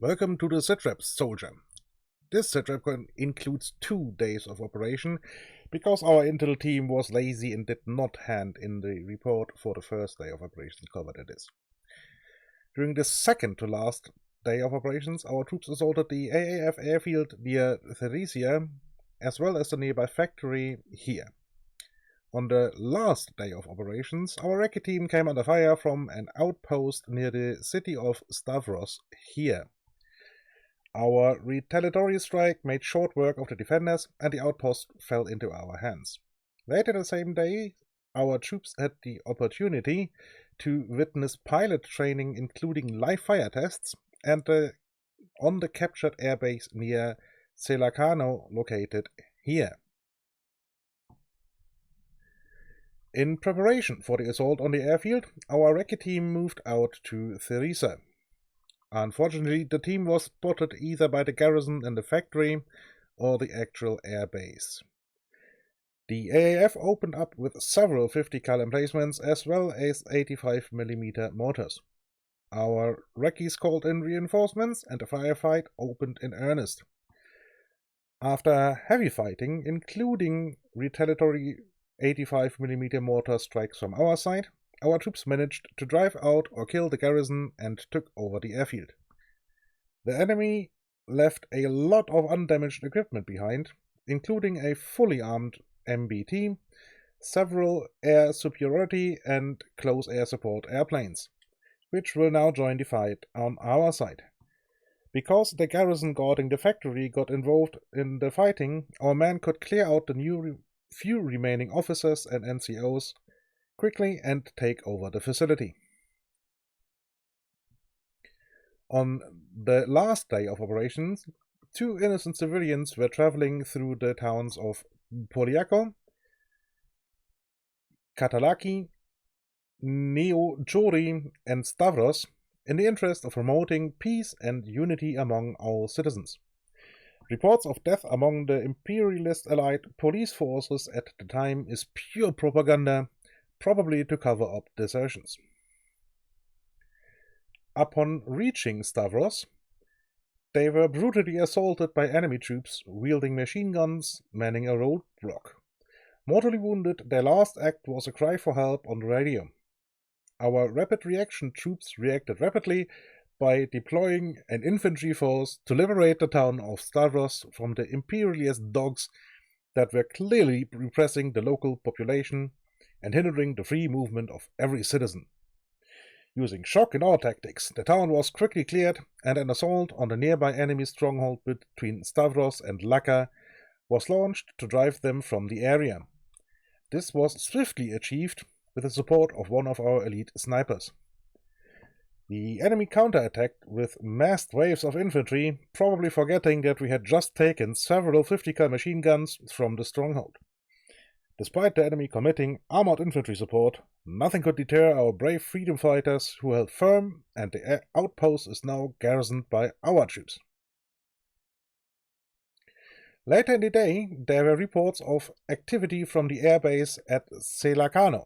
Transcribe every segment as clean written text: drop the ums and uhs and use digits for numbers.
Welcome to the SITREP, soldier. This SITREP includes 2 days of operation, because our intel team was lazy and did not hand in the report for the first day of operations covered in this. During the second to last day of operations, our troops assaulted the AAF airfield near Theresia, as well as the nearby factory here. On the last day of operations, our recce team came under fire from an outpost near the city of Stavros here. Our retaliatory strike made short work of the defenders, and the outpost fell into our hands. Later the same day, our troops had the opportunity to witness pilot training, including live fire tests, and on the captured airbase near Selakano, located here. In preparation for the assault on the airfield, our recce team moved out to Theresa. Unfortunately, the team was spotted either by the garrison in the factory or the actual airbase. The AAF opened up with several 50 cal emplacements as well as 85mm mortars. Our recces called in reinforcements and the firefight opened in earnest. After heavy fighting, including retaliatory 85mm mortar strikes from our side, our troops managed to drive out or kill the garrison and took over the airfield. The enemy left a lot of undamaged equipment behind, including a fully armed MBT, several air superiority and close air support airplanes, which will now join the fight on our side. Because the garrison guarding the factory got involved in the fighting, our men could clear out the few remaining officers and NCOs quickly and take over the facility. On the last day of operations, 2 innocent civilians were traveling through the towns of Poliako, Katalaki, Neojori, and Stavros in the interest of promoting peace and unity among all citizens. Reports of death among the imperialist allied police forces at the time is pure propaganda, probably to cover up desertions. Upon reaching Stavros, they were brutally assaulted by enemy troops wielding machine guns manning a roadblock. Mortally wounded, their last act was a cry for help on the radio. Our rapid reaction troops reacted rapidly by deploying an infantry force to liberate the town of Stavros from the imperialist dogs that were clearly repressing the local population and hindering the free movement of every citizen. Using shock and awe tactics, the town was quickly cleared, and an assault on the nearby enemy stronghold between Stavros and Laka was launched to drive them from the area. This was swiftly achieved with the support of one of our elite snipers. The enemy counterattacked with massed waves of infantry, probably forgetting that we had just taken several 50 cal machine guns from the stronghold. Despite the enemy committing armored infantry support, nothing could deter our brave freedom fighters who held firm, and the outpost is now garrisoned by our troops. Later in the day, there were reports of activity from the airbase at Selakano,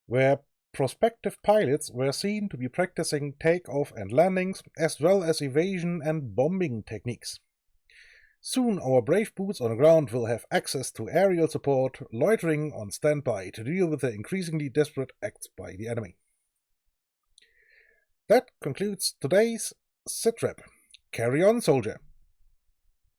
where prospective pilots were seen to be practicing takeoff and landings, as well as evasion and bombing techniques. Soon our brave boots on the ground will have access to aerial support, loitering on standby to deal with the increasingly desperate acts by the enemy. That concludes today's SITREP. Carry on, soldier!